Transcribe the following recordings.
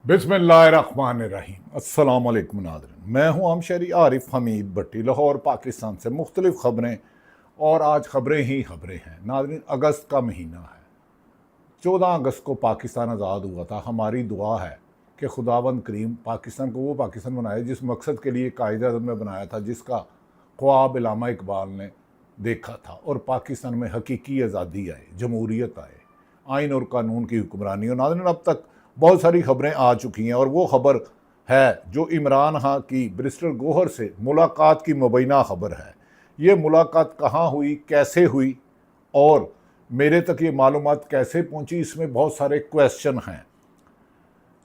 बिस्मिल्लाहिर्रहमानिर्रहीम। अस्सलाम वालेकुम नाज़रीन, मैं हूँ आमशरी आरिफ हमीद भट्टी, लाहौर पाकिस्तान से मुख्तलिफ खबरें। और आज खबरें ही खबरें हैं नाज़रीन। अगस्त का महीना है, 14 अगस्त को पाकिस्तान आज़ाद हुआ था। हमारी दुआ है कि खुदावंद करीम पाकिस्तान को वो पाकिस्तान बनाए जिस मकसद के लिए कायद-ए-आज़म ने बनाया था, जिसका ख्वाब अल्लामा इकबाल ने देखा था। और पाकिस्तान में हकीकी आज़ादी आए, जमहूरियत आए, आइन और कानून की हुक्मरानी। और नाज़रीन, अब तक बहुत सारी खबरें आ चुकी हैं और वो खबर है जो इमरान खान की बैरिस्टर गौहर से मुलाकात की मुबैना खबर है। ये मुलाकात कहाँ हुई, कैसे हुई और मेरे तक ये मालूमात कैसे पहुँची, इसमें बहुत सारे क्वेश्चन हैं।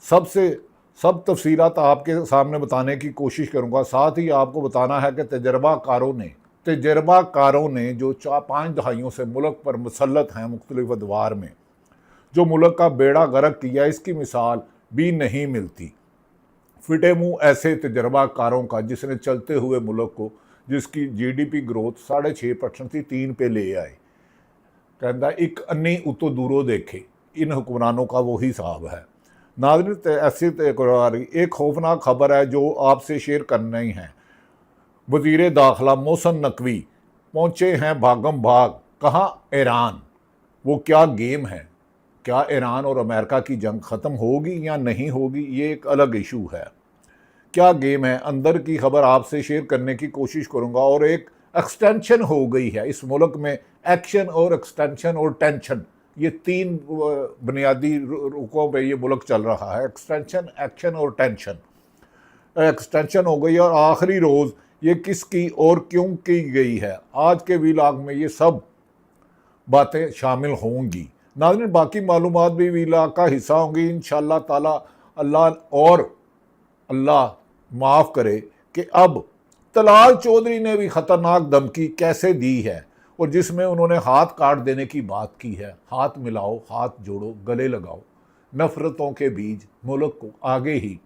सब तफसीलात आपके सामने बताने की कोशिश करूँगा। साथ ही आपको बताना है कि तजर्बाकारों ने जो 4-5 दहाइयों से मुल्क पर मुसल्लत हैं मुख्तलिफ अदवार में, जो मुल्क का बेड़ा गर्क किया, इसकी मिसाल भी नहीं मिलती। फिटे मुंह ऐसे तजर्बाकारों का जिसने चलते हुए मुल्क को, जिसकी GDP ग्रोथ 6.5% थी, 3 पे ले आए। कहता एक अन्नी उतो दूरों देखे, इन हुक्मरानों का वो हिसाब है। नाज़रीन, ऐसी एक खौफनाक खबर है जो आपसे शेयर करना ही है। वज़ीर दाखिला मोहसिन नकवी पहुँचे हैं भागम भाग। कहाँ? ईरान। वो क्या गेम है? क्या ईरान और अमेरिका की जंग ख़त्म होगी या नहीं होगी, ये एक अलग इशू है। क्या गेम है, अंदर की खबर आपसे शेयर करने की कोशिश करूँगा। और एक एक्सटेंशन हो गई है इस मुल्क में, एक्शन और एक्सटेंशन और टेंशन, ये 3 बुनियादी रुकों पे ये मुल्क चल रहा है। एक्सटेंशन, एक्शन और टेंशन। एक्सटेंशन हो गई और आखिरी रोज़ ये किसकी और क्यों की गई है, आज के व्लॉग में ये सब बातें शामिल होंगी। नाज़रीन, बाकी मालूमात भी व्लॉग का हिस्सा होंगी इंशाअल्लाह ताला। अल्लाह माफ़ करे कि अब तलाल चौधरी ने भी ख़तरनाक धमकी कैसे दी है, और जिसमें उन्होंने हाथ काट देने की बात की है। हाथ मिलाओ, हाथ जोड़ो, गले लगाओ। नफ़रतों के बीज मुल्क को आगे ही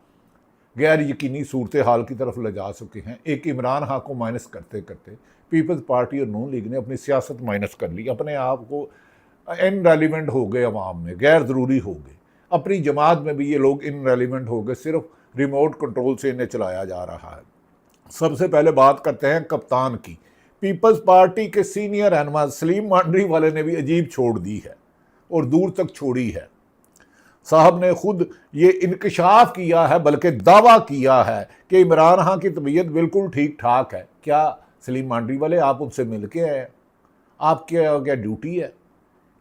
गैर यकीनी सूरत हाल की तरफ ले जा चुके हैं। एक इमरान खान को माइनस करते करते पीपल्स पार्टी और नून लीग ने अपनी सियासत माइनस कर ली, अपने आप को इनरेलीवेंट हो गए, अवाम में गैर ज़रूरी हो गए। अपनी जमात में भी ये लोग इनरेलीवेंट हो गए, सिर्फ रिमोट कंट्रोल से इन्हें चलाया जा रहा है। सबसे पहले बात करते हैं कप्तान की। पीपल्स पार्टी के सीनियर रहनुमा सलीम मांडरी वाले ने भी अजीब छोड़ दी है और दूर तक छोड़ी है। साहब ने खुद ये इंकशाफ किया है, बल्कि दावा किया है कि इमरान खान की तबीयत बिल्कुल ठीक ठाक है। क्या सलीम मांडरी वाले, आप उनसे मिल के आए? आपकी क्या ड्यूटी है?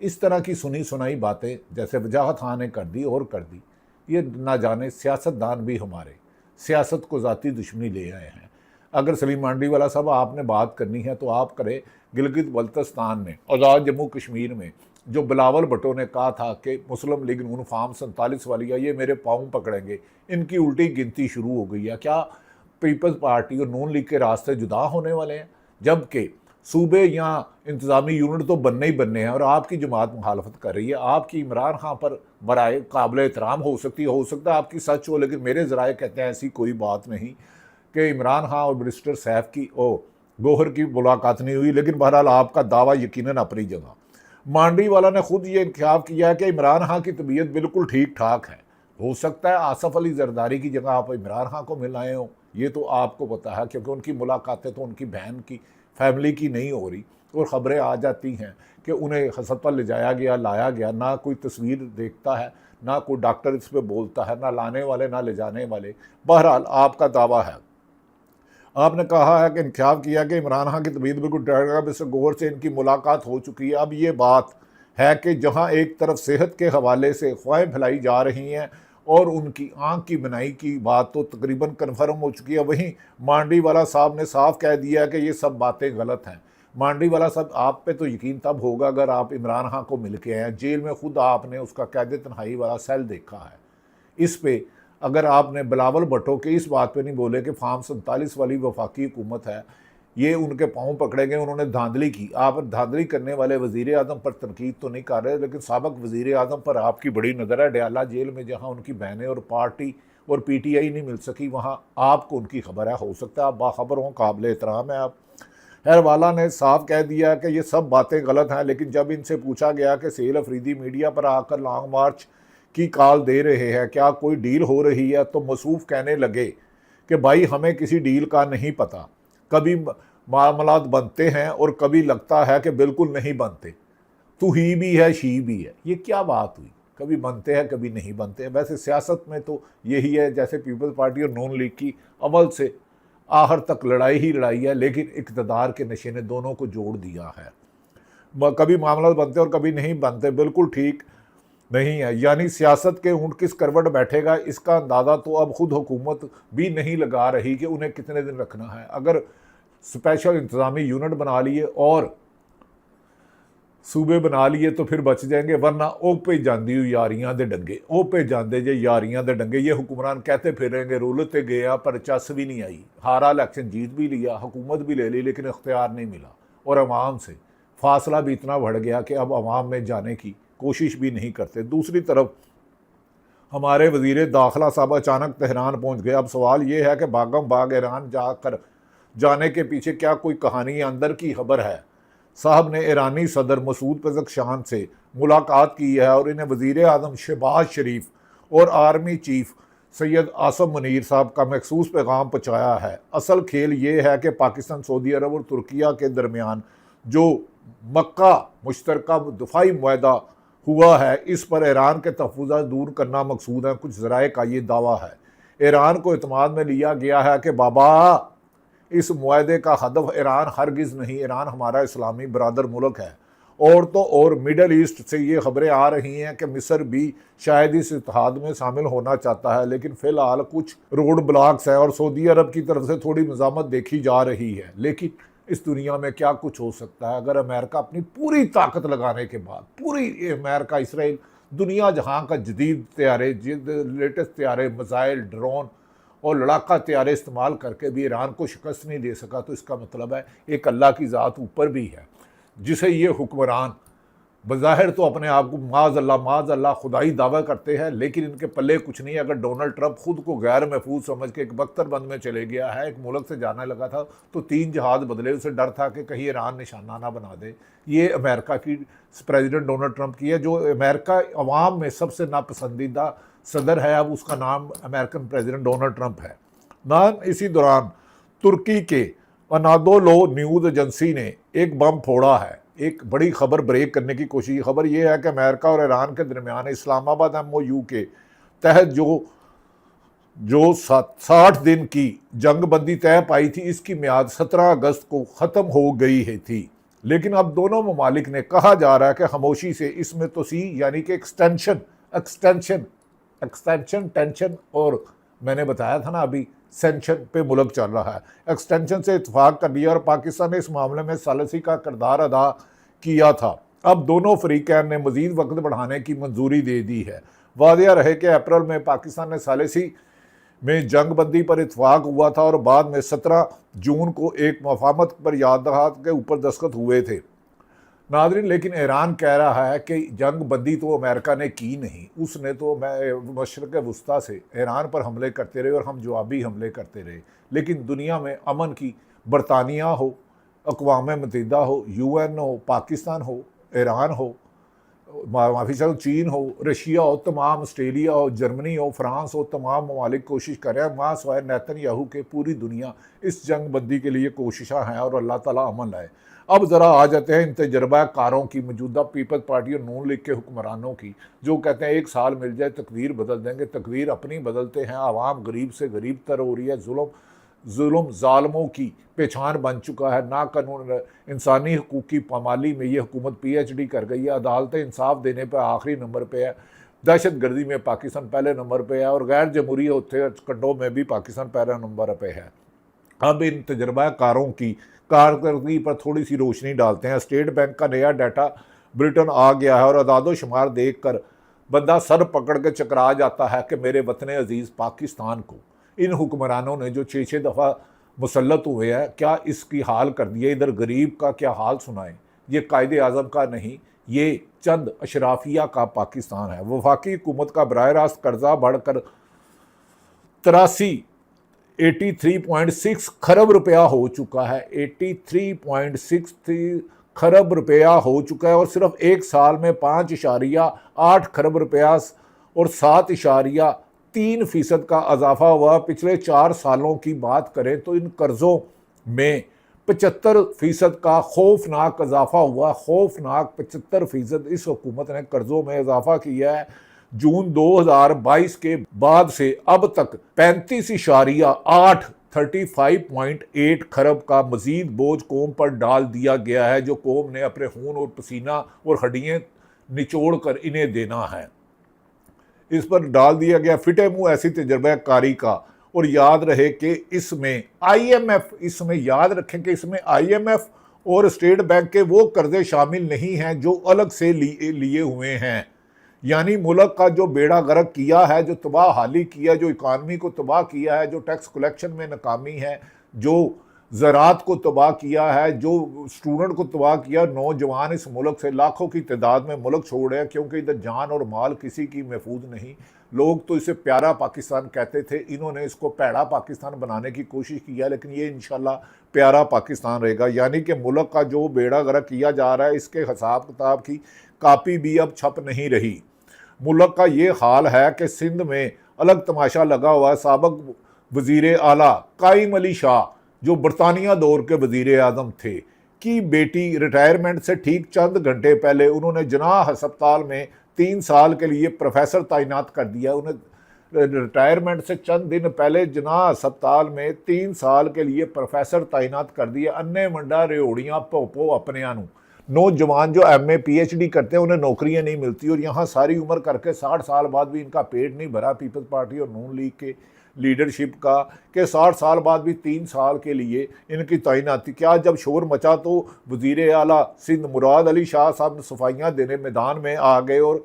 इस तरह की सुनी सुनाई बातें जैसे वजाहत खान ने कर दी और कर दी। ये ना जाने सियासतदान भी हमारे सियासत को ज़ाती दुश्मनी ले आए हैं। अगर सलीम मांडरी वाला साहब आपने बात करनी है तो आप करें। गिलगित बल्तिस्तान में, आज़ाद जम्मू कश्मीर में, जो बिलावल भुट्टो ने कहा था कि मुस्लिम लीग नून फार्म 47 वाली है, ये मेरे पाँव पकड़ेंगे, इनकी उल्टी गिनती शुरू हो गई है। क्या पीपल्स पार्टी और नून लीग के रास्ते जुदा होने वाले हैं? जबकि सूबे या इंतज़ामी यूनिट तो बनने ही बनने हैं और आपकी जमात मुखालफत कर रही है। आपकी इमरान खान पर बराए काबिल एहतराम हो सकता है आपकी सच हो, लेकिन मेरे ज़राए कहते हैं ऐसी कोई बात नहीं कि इमरान खान और बैरिस्टर सैफ की गौहर की मुलाकात नहीं हुई। लेकिन बहरहाल आपका दावा यकीनन अपनी जगह। मांडरी वाला ने खुद ये इंतखाब किया है कि इमरान खान की तबीयत बिल्कुल ठीक ठाक है। हो सकता है आसफ अली जरदारी की जगह आप इमरान खान को मिल आए हो, ये तो आपको पता है, क्योंकि उनकी मुलाकातें तो उनकी बहन की फैमिली की नहीं हो रही। और ख़बरें आ जाती हैं कि उन्हें अस्पताल ले जाया गया, लाया गया, ना कोई तस्वीर देखता है, ना कोई डॉक्टर इस पर बोलता है, ना लाने वाले ना ले जाने वाले। बहरहाल आपका दावा है, आपने कहा है कि इंतखाब किया कि इमरान खान की तबीयत बिल्कुल बैरिस्टर गौहर से इनकी मुलाकात हो चुकी है। अब ये बात है कि जहां एक तरफ सेहत के हवाले से अफवाहें फैलाई जा रही हैं और उनकी आंख की बनाई की बात तो तकरीबन कन्फर्म हो चुकी है, वहीं मांडरी वाला साहब ने साफ कह दिया है कि ये सब बातें गलत हैं। मांडरी वाला साहब, आप पे तो यकीन तब होगा अगर आप इमरान खान को मिल के आए। जेल में खुद आपने उसका कैद तन्हाई वाला सेल देखा है। इस पे अगर आपने बिलावल भुट्टो के इस बात पे नहीं बोले कि फार्म 47 वाली वफाकी हुकूमत है, ये उनके पाँव पकड़ेंगे, उन्होंने धांधली की। आप धांधली करने वाले वज़ीर आज़म पर तनकीद तो नहीं कर रहे, लेकिन साबिक़ वज़ीर आज़म पर आपकी बड़ी नज़र है। डयाला जेल में जहाँ उनकी बहनें और पार्टी और PTI नहीं मिल सकी, वहाँ आपको उनकी खबर है। हो सकता है आप बाखबर हों, काबिल एहतराम है आप। हैरवाला ने साफ कह दिया कि ये सब बातें गलत हैं, लेकिन जब इनसे पूछा गया कि सेल अफरीदी मीडिया पर आकर लॉन्ग मार्च की कॉल दे रहे हैं, क्या कोई डील हो रही है, तो मसूफ कहने लगे कि भाई हमें किसी डील का नहीं पता, कभी मामलात बनते हैं और कभी लगता है कि बिल्कुल नहीं बनते, तू ही भी है शी भी है। ये क्या बात हुई, कभी बनते हैं कभी नहीं बनते हैं। वैसे सियासत में तो यही है, जैसे पीपल्स पार्टी और नून लीग की अव्वल से आखिर तक लड़ाई ही लड़ाई है, लेकिन इक़्तिदार के नशे ने दोनों को जोड़ दिया है। कभी मामला बनते और कभी नहीं बनते, बिल्कुल ठीक नहीं है। यानी सियासत के ऊंट किस करवट बैठेगा, इसका अंदाज़ा तो अब खुद हुकूमत भी नहीं लगा रही कि उन्हें कितने दिन रखना है। अगर स्पेशल इंतज़ामी यूनिट बना लिए और सूबे बना लिए तो फिर बच जाएंगे, वरना ओ पे जाती हुई यारियां दे डंगे, ओ पे जाते जे यारियां दे डंगे। ये हुक्मरान कहते फिरेंगे रूल ते गया पर चस भी नहीं आई, हारा इलेक्शन जीत भी लिया, हुकूमत भी ले ली, लेकिन इख्तियार नहीं मिला और अवाम से फासला भी इतना बढ़ गया कि अब अवाम में जाने की कोशिश भी नहीं करते। दूसरी तरफ हमारे वज़ीर दाखिला साहब अचानक तेहरान पहुँच गए। अब सवाल ये है कि भागम भाग ईरान जाने के पीछे क्या कोई कहानी अंदर की खबर है। साहब ने ईरानी सदर मसूद पज़ेश्कियान से मुलाकात की है और इन्हें वज़ीर आज़म शहबाज शरीफ और आर्मी चीफ सैयद आसम मुनीर साहब का मखसूस पैगाम पहुँचाया है। असल खेल ये है कि पाकिस्तान, सऊदी अरब और तुर्किया के दरमियान जो मक्का मुश्तरका दफाई मुआहदा हुआ है, इस पर ईरान के तहफ़्फ़ुज़ात दूर करना मकसूद है। कुछ ज़राए का ये दावा है। ईरान को इत्मीनान में लिया गया है कि बाबा इस मुआहदे का हदफ ईरान हरगिज़ नहीं, ईरान हमारा इस्लामी बरादर मुल्क है। और तो और मिडल ईस्ट से ये खबरें आ रही हैं कि मिस्र भी शायद इस इत्तेहाद में शामिल होना चाहता है, लेकिन फ़िलहाल कुछ रोड ब्लॉक्स हैं और सऊदी अरब की तरफ से थोड़ी मज़ामत देखी जा रही है। लेकिन इस दुनिया में क्या कुछ हो सकता है अगर अमेरिका अपनी पूरी ताकत लगाने के बाद, पूरी अमेरिका, इसराइल, दुनिया जहाँ का जदीद तैयारे, लेटेस्ट तैयारे, मिसाइल, ड्रोन और लड़ाका तैयारे इस्तेमाल करके भी ईरान को शिकस्त नहीं दे सका, तो इसका मतलब है एक अल्लाह की ज़ात ऊपर भी है, जिसे ये हुक्मरान बज़ाहिर तो अपने आप को माज़ अल्लाह खुदाई दावा करते हैं, लेकिन इनके पल्ले कुछ नहीं है। अगर डोनाल्ड ट्रंप खुद को गैर महफूज समझ के एक बख्तरबंद में चले गया है, एक मुल्क से जाने लगा था तो 3 जहाज़ बदले, उसे डर था कि कहीं ईरान निशाना ना बना दे। ये अमेरिका की प्रेसिडेंट डोनाल्ड ट्रंप की है, जो अमेरिका अवाम में सबसे नापसंदीदा सदर है, अब उसका नाम अमेरिकन प्रेसिडेंट डोनाल्ड ट्रंप है। नाम इसी दौरान तुर्की के अनादोलो न्यूज़ एजेंसी ने एक बम फोड़ा है, एक बड़ी खबर ब्रेक करने की कोशिश। खबर यह है कि अमेरिका और ईरान के दरमियान इस्लामाबाद MOU के तहत जो 60 दिन की जंगबंदी तय पाई थी, इसकी मियाद 17 अगस्त को ख़त्म हो गई है थी। लेकिन अब दोनों ममालिक ने कहा जा रहा है कि खामोशी से इसमें तोसी यानी कि एक्सटेंशन टेंशन और मैंने बताया था ना अभी सेंशन पे मुल्क चल रहा है, एक्सटेंशन से इत्तेफाक कर लिया और पाकिस्तान ने इस मामले में सालिसी का किरदार अदा किया था। अब दोनों फरीकैन ने मज़ीद वक्त बढ़ाने की मंजूरी दे दी है। वादिया रहे कि अप्रैल में पाकिस्तान ने सालिसी में जंगबंदी पर इत्तेफाक हुआ था और बाद में 17 जून को एक मफाहमत पर याददाश्त के ऊपर दस्तखत हुए थे नाज़रीन। लेकिन ईरान कह रहा है कि जंग बंदी तो अमेरिका ने की नहीं, उसने तो मशरक़ वस्ता से ईरान पर हमले करते रहे और हम जवाबी हमले करते रहे। लेकिन दुनिया में अमन की बरतानिया हो, अक़वाम मुत्तहिदा हो, UN हो, पाकिस्तान हो, ईरान हो, माफ़ी चाहो चीन हो, रशिया हो, तमाम ऑस्ट्रेलिया हो, जर्मनी हो, फ्रांस हो, तमाम ममालिक कोशिश कर रहे हैं। वहाँ सवाए नेतन्याहू के पूरी दुनिया इस जंग बंदी के लिए कोशिशां हैं और अल्लाह ताला अमन लाए। अब ज़रा आ जाते हैं इन तजर्बाकारों की, मौजूदा पीपल्स पार्टी और नून लीग के हुक्मरानों की, जो कहते हैं 1 साल मिल जाए तकदीर बदल देंगे। तकदीर अपनी बदलते हैं, आवाम गरीब से गरीब तर हो रही है, जुल्म ज़ालिमों की पहचान बन चुका है। ना कानून इंसानी हकूक़ की पामाली में ये हुकूमत PhD कर गई है। अदालतें इंसाफ देने पर आखिरी नंबर पर है, दहशत गर्दी में पाकिस्तान पहले नंबर पर है और गैर जमहूरी हत्याकांडों में भी पाकिस्तान पहले नंबर पर है। अब इन तजर्बाकारों की कारकर्दगी पर थोड़ी सी रोशनी डालते हैं। स्टेट बैंक का नया डाटा ब्रिटेन आ गया है और अदादो शुमार देख कर बंदा सर पकड़ के चकरा जाता है कि मेरे वतन अजीज़ पाकिस्तान को इन हुक्मरानों ने जो 6-6 दफ़ा मुसल्लत हुए हैं, क्या इसकी हाल कर दिया। इधर गरीब का क्या हाल सुनाएं। ये कायदे आज़म का नहीं, ये चंद अशराफिया का पाकिस्तान है। वफाकी हुकूमत का बराह रास्त कर्जा बढ़कर 83.6 खरब रुपया हो चुका है। 83.63 खरब रुपया हो चुका है और सिर्फ 1 साल में 5.8 खरब रुपया और 7.3% का इजाफा हुआ। पिछले 4 सालों की बात करें तो इन कर्ज़ों में 75% का खौफनाक इजाफा हुआ। खौफनाक 75% इस हुकूमत ने कर्ज़ों में इजाफा किया है। जून 2022 के बाद से अब तक 35.8 खरब का मजीद बोझ कौम पर डाल दिया गया है, जो कौम ने अपने खून और पसीना और हड्डियां निचोड़ कर इन्हें देना है। इस पर डाल दिया गया फिटे मुंह ऐसी तजर्बाकारी का। और याद रहे कि इसमें IMF, इसमें याद रखें कि इसमें IMF और स्टेट बैंक के वो कर्जे शामिल नहीं हैं जो अलग से लिए हुए हैं। यानी मुल्क का जो बेड़ा गर्क किया है, जो तबाह हाली किया, जो इकानमी को तबाह किया है, जो टैक्स कलेक्शन में नाकामी है, जो ज़रात को तबाह किया है, जो स्टूडेंट को तबाह किया, नौजवान इस मुल्क से लाखों की तादाद में मुल्क छोड़ रहे हैं, क्योंकि इधर जान और माल किसी की महफूज नहीं। लोग तो इसे प्यारा पाकिस्तान कहते थे, इन्होंने इसको पैड़ा पाकिस्तान बनाने की कोशिश की है, लेकिन ये इंशाल्लाह प्यारा पाकिस्तान रहेगा। यानी कि मुल्क का जो बेड़ा गर्क किया जा रहा है, इसके हिसाब किताब की कापी भी अब छप नहीं रही। मुल्क का ये हाल है कि सिंध में अलग तमाशा लगा हुआ है। साबिक वज़ीर आला काइम अली शाह, जो बरतानिया दौर के वज़ीर आज़म थे, की बेटी रिटायरमेंट से ठीक चंद घंटे पहले उन्होंने जनाह अस्पताल में 3 साल के लिए प्रोफेसर तैनात कर दिया। उन्हें रिटायरमेंट से चंद दिन पहले जनाह अस्पताल में 3 साल के लिए प्रोफेसर तैनात कर दिया। अन्ने मंडा रेहोड़ियाँ पोपो अपने नौजवान जो MA PhD करते हैं उन्हें नौकरियां नहीं मिलती, और यहाँ सारी उम्र करके 60 साल बाद भी इनका पेट नहीं भरा पीपल्स पार्टी और नून लीग के लीडरशिप का, कि 60 साल बाद भी 3 साल के लिए इनकी तैनाती। क्या जब शोर मचा तो वज़ीर आला सिंध मुराद अली शाह साहब सफाइयाँ देने मैदान में आ गए और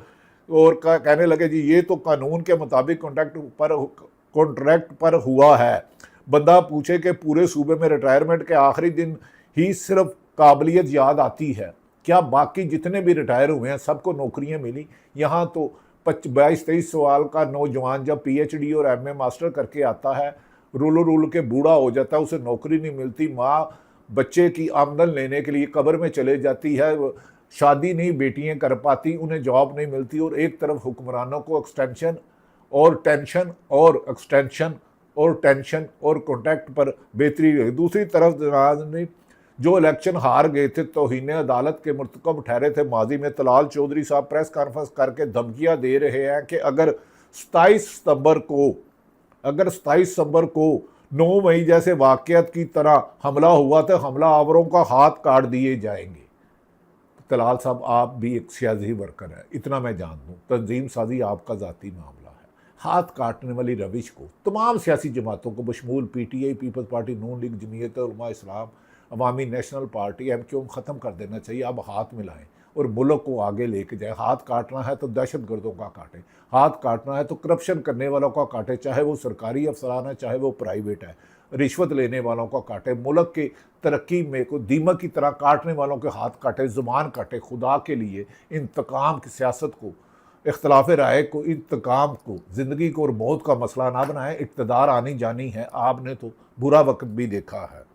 कहने लगे जी ये तो कानून के मुताबिक कॉन्ट्रैक्ट पर हुआ है। बंदा पूछे कि पूरे सूबे में रिटायरमेंट के आखिरी दिन ही सिर्फ काबिलियत याद आती है, क्या बाकी जितने भी रिटायर हुए हैं सबको नौकरियां मिली? यहाँ तो 22-23 साल का नौजवान जब PhD और MA मास्टर करके आता है, रूल के बूढ़ा हो जाता है, उसे नौकरी नहीं मिलती। माँ बच्चे की आमदन लेने के लिए कब्र में चले जाती है, शादी नहीं बेटियां कर पाती, उन्हें जॉब नहीं मिलती। और एक तरफ हुक्मरानों को एक्सटेंशन और टेंशन और एक्सटेंशन और टेंशन और कॉन्ट्रैक्ट पर बेहतरी रही। दूसरी तरफ जो इलेक्शन हार गए थे, तौहीन अदालत के मुर्तकब ठहरे थे माजी में, तलाल चौधरी साहब प्रेस कॉन्फ्रेंस करके धमकियां दे रहे हैं कि अगर 27 सितंबर को 9 मई जैसे वाक़यात की तरह हमला हुआ तो हमला आवरों का हाथ काट दिए जाएंगे। तलाल साहब आप भी एक सियासी वर्कर है, इतना मैं जान दूँ, तंजीम साजी आपका ज़ाती मामला है। हाथ काटने वाली रविश को तमाम सियासी जमातों को बशमूल PTI, पीपल्स पार्टी, नून लीग, जमीयत उलमा इस्लाम, अवामी नेशनल पार्टी, MQM ख़त्म कर देना चाहिए। अब हाथ मिलाएं और मुल्क को आगे लेके जाए। हाथ काटना है तो दहशत गर्दों का काटें, हाथ काटना है तो करप्शन करने वालों का काटे, चाहे वो सरकारी अफसरान है चाहे वो प्राइवेट है, रिश्वत लेने वालों का काटे, मुल्क के तरक्की में को दीमक की तरह काटने वालों के हाथ काटे, ज़ुबान काटे। खुदा के लिए इंतकाम की सियासत को, इख्तलाफ राय को, इंतकाम को, ज़िंदगी को और मौत का मसला ना बनाएं। इक़्तिदार आनी जानी है, आपने तो बुरा वक्त भी देखा है।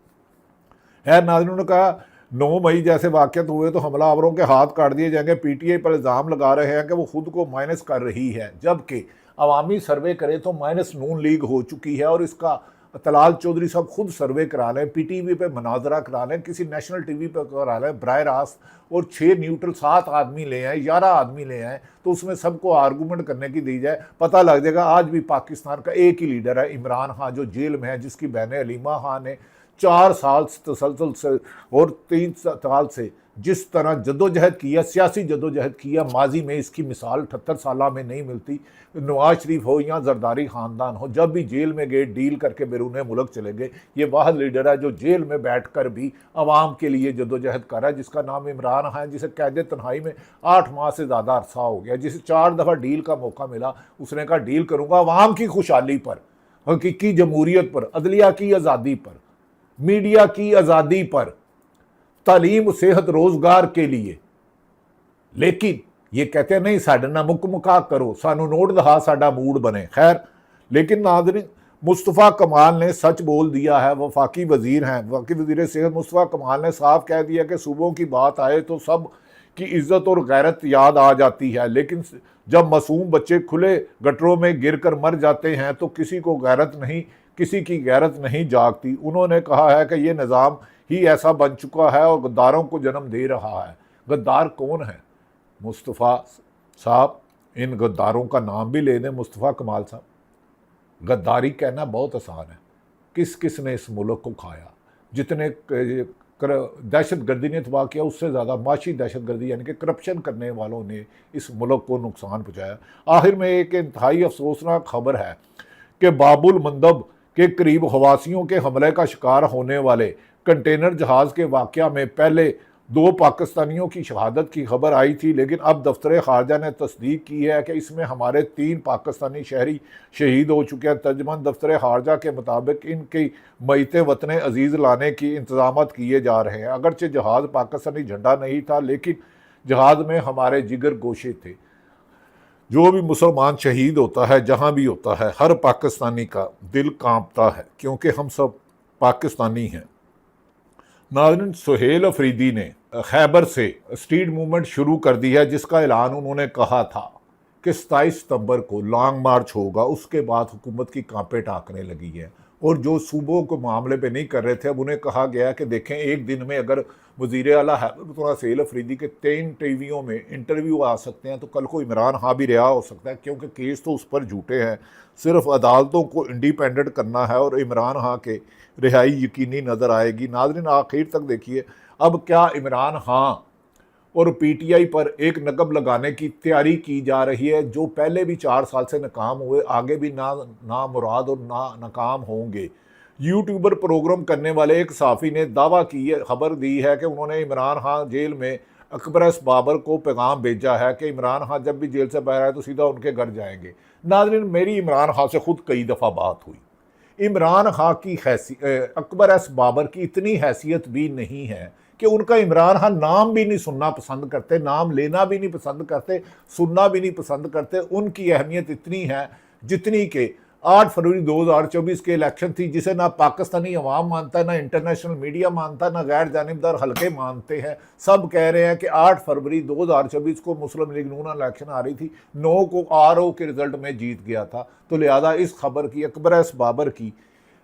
नाज़रीन ने कहा 9 मई जैसे वाक़यात हुए तो हमलावरों के हाथ काट दिए जाएंगे। PTI पर इल्ज़ाम लगा रहे हैं कि वो खुद को माइनस कर रही है, जबकि अवामी सर्वे करे तो माइनस नून लीग हो चुकी है। और इसका तलाल चौधरी साहब खुद सर्वे करा लें, PTV पे मनाजरा करा लें, किसी नेशनल TV पर करा लें बराह रास्त, और 6 न्यूट्रल 7 आदमी ले आए, 11 आदमी ले आए, तो उसमें सबको आर्गूमेंट करने की दी जाए, पता लग जाएगा। आज भी पाकिस्तान का एक ही लीडर है, इमरान खान, जो जेल में है, जिसकी बहनें हलीमा खान ने 4 साल तसलसल से और 3 साल से जिस तरह जदोजहद किया, सियासी जदोजहद किया, माजी में इसकी मिसाल 78 साल में नहीं मिलती। नवाज शरीफ हो या जरदारी ख़ानदान हो, जब भी जेल में गए डील करके बैरून मुल्क चले गए। ये वाहद लीडर है जो जेल में बैठ कर भी आवाम के लिए जदोजहद कर रहा है, जिसका नाम इमरान खान है, जिसे कैद तन्हाई में 8 माह से ज़्यादा अरसा हो गया, जिसे 4 दफ़ा डील का मौका मिला। उसने कहा डील करूँगा आवाम की खुशहाली पर, हकीकी जमहूरियत पर, अदलिया की आज़ादी पर, मीडिया की आज़ादी पर, तालीम, सेहत, रोजगार के लिए। लेकिन ये कहते नहीं साढ़े ना मुकमुका करो, सानू नोट दहा साडा मूड बने। खैर, लेकिन नाज़रीन, मुस्तफ़ा कमाल ने सच बोल दिया है। वफाकी वजीर हैं, वफाकी वजीर सेहत मुस्तफ़ा कमाल ने साफ कह दिया कि सूबों की बात आए तो सब की इज्जत और गैरत याद आ जाती है, लेकिन जब मासूम बच्चे खुले गटरों में गिरकर मर जाते हैं तो किसी की गैरत नहीं जागती। उन्होंने कहा है कि ये निज़ाम ही ऐसा बन चुका है और गद्दारों को जन्म दे रहा है। गद्दार कौन है? मुस्तफ़ा साहब, इन गद्दारों का नाम भी ले दें, मुस्तफ़ा कमाल साहब। गद्दारी कहना बहुत आसान है। किस किस ने इस मुल्क को खाया? जितने दहशत गर्दी ने तबाह किया, उससे ज़्यादा माशी दहशत गर्दी यानी कि करप्शन करने वालों ने इस मुल्क को नुकसान पहुँचाया। आखिर में एक इंतहाई अफसोसनाक खबर है कि बाबुल मंदब के करीब हवासियों के हमले का शिकार होने वाले कंटेनर जहाज़ के वाक़या में पहले 2 पाकिस्तानियों की शहादत की खबर आई थी, लेकिन अब दफ्तर खारजा ने तस्दीक की है कि इसमें हमारे 3 पाकिस्तानी शहरी शहीद हो चुके हैं। तर्जमान दफ्तर खारजा के मुताबिक इनकी मैते वतन अजीज़ लाने की इंतजाम किए जा रहे हैं। अगरचे जहाज़ पाकिस्तानी झंडा नहीं था, लेकिन जहाज़ में हमारे जिगर गोशे थे। जो भी मुसलमान शहीद होता है, जहाँ भी होता है, हर पाकिस्तानी का दिल कांपता है, क्योंकि हम सब पाकिस्तानी हैं। नाज़रीन, सुहेल अफरीदी ने खैबर से स्ट्रीट मूवमेंट शुरू कर दी है, जिसका ऐलान उन्होंने कहा था कि 27 सितंबर को लॉन्ग मार्च होगा। उसके बाद हुकूमत की कांपे टाकने लगी है, और जो सूबों को मामले पे नहीं कर रहे थे, अब उन्हें कहा गया कि देखें, एक दिन में अगर वज़ीर आला है सुहेल अफरीदी के 3 टीवियों में इंटरव्यू आ सकते हैं, तो कल को इमरान खान भी रिहा हो सकता है, क्योंकि केस तो उस पर झूठे हैं। सिर्फ अदालतों को इंडिपेंडेंट करना है और इमरान खान के रिहाई यकीनी नज़र आएगी। नाज़रीन, आखिर तक देखिए, अब क्या इमरान खान और पीटीआई पर एक नकब लगाने की तैयारी की जा रही है, जो पहले भी 4 साल से नाकाम हुए, आगे भी ना मुराद और नाकाम होंगे। यूट्यूबर प्रोग्राम करने वाले एक सहाफ़ी ने दावा की है, खबर दी है कि उन्होंने इमरान खान जेल में अकबर बाबर को पैगाम भेजा है कि इमरान खान जब भी जेल से बाहर आए तो सीधा उनके घर जाएंगे। नाज़रीन, मेरी इमरान खान से खुद कई दफ़ा बात हुई। इमरान खान की अकबर बाबर की इतनी हैसियत भी नहीं है कि उनका इमरान खान नाम भी नहीं सुनना पसंद करते, नाम लेना भी नहीं पसंद करते, सुनना भी नहीं पसंद करते। उनकी अहमियत इतनी है जितनी कि 8 फरवरी 2024 के इलेक्शन थी, जिसे ना पाकिस्तानी अवाम मानता है, ना इंटरनेशनल मीडिया मानता है, ना गैर जानिबदार हल्के मानते हैं। सब कह रहे हैं कि 8 फरवरी 2024 को मुस्लिम लीग नून इलेक्शन आ रही थी, 9 को RO के रिजल्ट में जीत गया था। तो लिहाजा इस खबर की, अकबर बाबर की,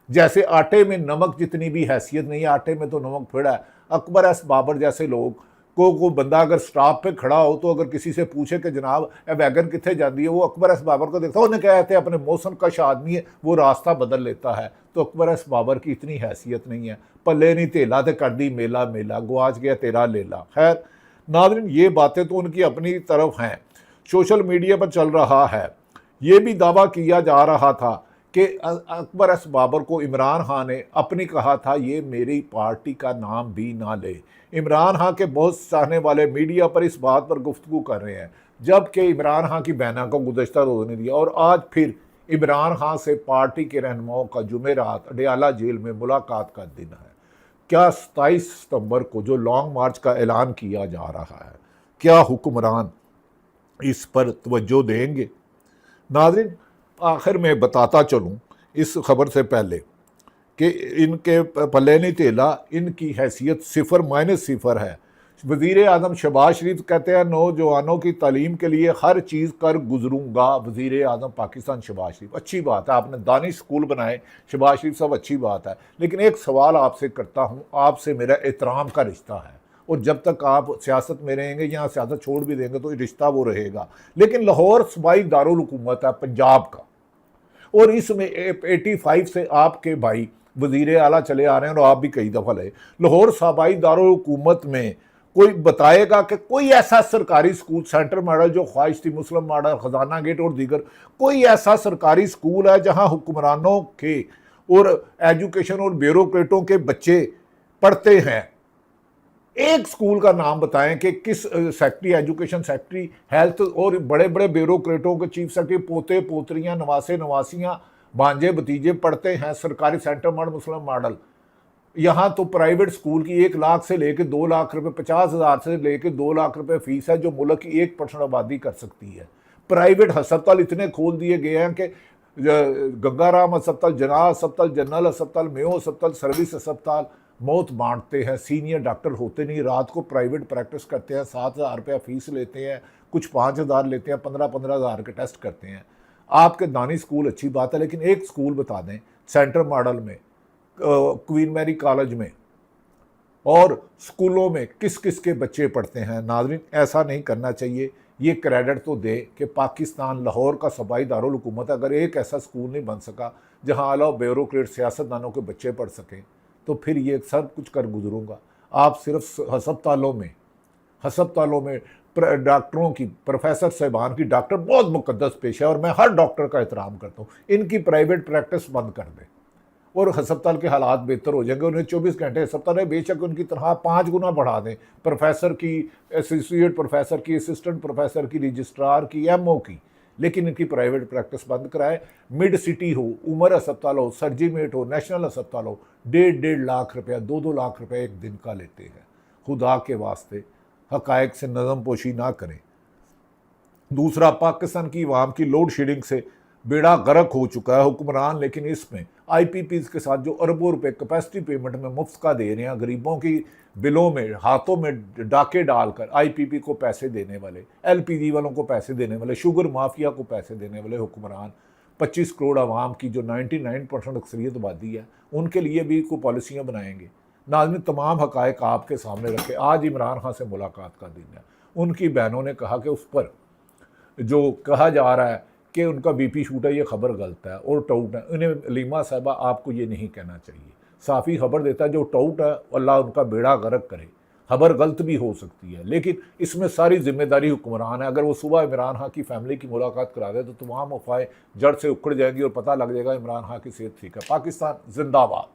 जैसे आटे में नमक जितनी भी हैसियत नहीं है, आटे में तो नमक फिड़ा है। अकबर बाबर जैसे लोग को बंदा अगर स्टॉप पे खड़ा हो तो अगर किसी से पूछे कि जनाब वैगन कितने जाती है, वो अकबर बाबर को देखता है, उन्हें कहते हैं अपने मौसम कश आदमी है, वो रास्ता बदल लेता है। तो अकबर बाबर की इतनी हैसियत नहीं है। पल्ले नहीं तेला ते कर दी मेला मेला, गुआच गया तेरा लेला। खैर नाज़रीन, ये बातें तो उनकी अपनी तरफ हैं, सोशल मीडिया पर चल रहा है। ये भी दावा किया जा रहा था कि अकबर बाबर को इमरान खान ने अपनी कहा था ये मेरी पार्टी का नाम भी ना ले। इमरान खान के बहुत चाहने वाले मीडिया पर इस बात पर गुफ्तगू कर रहे हैं, जबकि इमरान खान की बहना को गुज़श्ता रोज़ ने दिया। और आज फिर इमरान खान से पार्टी के रहनुमाओं का जुमेरात अडयाला जेल में मुलाकात का दिन है। क्या 27 सितंबर को जो लॉन्ग मार्च का ऐलान किया जा रहा है, क्या हुक्मरान इस पर तवज्जो देंगे? नाज़रीन, आखिर में बताता चलूँ इस खबर से पहले कि इनके पल्ले नहीं तेला, इनकी हैसियत 0-0 है। वज़ीर आज़म शहबाज शरीफ कहते हैं नौजवानों की तालीम के लिए हर चीज़ कर गुजरूंगा। वज़ीर आज़म पाकिस्तान शहबाज शरीफ, अच्छी बात है, आपने दानिश स्कूल बनाए शहबाज शरीफ साहब, अच्छी बात है। लेकिन एक सवाल आपसे करता हूँ, आपसे मेरा एहतराम का रिश्ता है, और जब तक आप सियासत में रहेंगे या सियासत छोड़ भी देंगे तो रिश्ता वो रहेगा। लेकिन लाहौर सूबाई दारुल हुकूमत है पंजाब का, और इसमें 85 से आपके भाई वज़ीर आला चले आ रहे हैं, और आप भी कई दफ़ा ले। लाहौर सूबाई दारुल हुकूमत में कोई बताएगा कि कोई ऐसा सरकारी स्कूल, सेंटर मॉडल जो ख्वाहिश थी, मुस्लिम मॉडल, खजाना गेट और दीगर, कोई ऐसा सरकारी स्कूल है जहां हुक्मरानों के और एजुकेशन और ब्यूरोक्रेटों के बच्चे पढ़ते हैं? एक स्कूल का नाम बताएं कि किस सेक्रेटरी, एजुकेशन सेक्रेटरी, हेल्थ और बड़े बड़े ब्यूरोक्रेटों के चीफ सेक्रेटरी पोते पोतरियां, नवासे नवासियां, भांजे भतीजे पढ़ते हैं सरकारी सेंटर मॉडल, मुस्लिम मॉडल। यहाँ तो प्राइवेट स्कूल की 1 लाख से लेकर 2 लाख रुपए, 50,000 से लेकर 2 लाख रुपए फीस है, जो मुल्क की 1% आबादी कर सकती है। प्राइवेट अस्पताल इतने खोल दिए गए हैं कि गंगाराम अस्पताल, जना अस्पताल, जनरल अस्पताल, मेयो अस्पताल, सर्विस अस्पताल, मौत बांटते हैं, सीनियर डॉक्टर होते नहीं, रात को प्राइवेट प्रैक्टिस करते हैं, 7,000 रुपया फीस लेते हैं, कुछ 5,000 लेते हैं, 15,000 के टेस्ट करते हैं। आपके दानी स्कूल अच्छी बात है, लेकिन एक स्कूल बता दें सेंटर मॉडल में, क्वीन मैरी कॉलेज में और स्कूलों में किस किस के बच्चे पढ़ते हैं। नाज़रीन, ऐसा नहीं करना चाहिए। ये क्रेडिट तो दे कि पाकिस्तान लाहौर का सूबाई दारुल हुकूमत अगर एक ऐसा स्कूल नहीं बन सका जहां आला ब्यूरोक्रेट सियासतदानों के बच्चे पढ़ सकें, तो फिर ये सब कुछ कर गुजरूंगा। आप सिर्फ हस्पतालों में डॉक्टरों की, प्रोफेसर साहिबान की, डॉक्टर बहुत मुकद्दस पेशा है और मैं हर डॉक्टर का एहतराम करता हूँ, इनकी प्राइवेट प्रैक्टिस बंद कर दें और हस्पताल के हालात बेहतर हो जाएंगे। उन्हें 24 घंटे अस्पताल है, बेशक उनकी तनख्वाह 5 गुना बढ़ा दें, प्रोफेसर की, एसोसिएट प्रोफेसर की, असिस्टेंट प्रोफेसर की, रजिस्ट्रार की, एमओ की, लेकिन इनकी प्राइवेट प्रैक्टिस बंद कराए। मिड सिटी हो, उमर अस्पताल हो, सर्जीमेट हो, नेशनल अस्पताल हो, 1.5 लाख रुपया, 2-2 लाख रुपया एक दिन का लेते हैं। खुदा के वास्ते हकायक से नज़म पोशी ना करें। दूसरा, पाकिस्तान की आवाम की लोड शेडिंग से बेड़ा गर्क हो चुका है हुक्मरान, लेकिन इसमें आईपीपीज़ के साथ जो अरबों रुपए कैपेसिटी पेमेंट में मुफ्त का दे रहे हैं, गरीबों की बिलों में हाथों में डाके डालकर आईपीपी को पैसे देने वाले, एलपीजी वालों को पैसे देने वाले, शुगर माफिया को पैसे देने वाले हुक्मरान, 25 करोड़ आवाम की जो 99% अक्सरियत आबादी है, उनके लिए भी कोई पॉलिसियाँ बनाएंगे। नाज़रीन, तमाम हकायक आपके सामने रखे। आज इमरान खान से मुलाकात का दिन है। उनकी बहनों ने कहा कि उस पर जो कहा जा रहा है कि उनका बीपी शूट है, ये खबर गलत है और टाउट है। उन्हें अलीमा साहिबा, आपको ये नहीं कहना चाहिए। साफ़ी खबर देता है, जो टाउट है अल्लाह उनका बेड़ा गर्क करे। खबर गलत भी हो सकती है, लेकिन इसमें सारी जिम्मेदारी हुक्मरान है। अगर वो सुबह इमरान खान की फैमिली की मुलाकात करा दे तो तमाम अफवाहें जड़ से उखड़ जाएंगी और पता लग जाएगा इमरान खान की सेहत ठीक है। पाकिस्तान जिंदाबाद।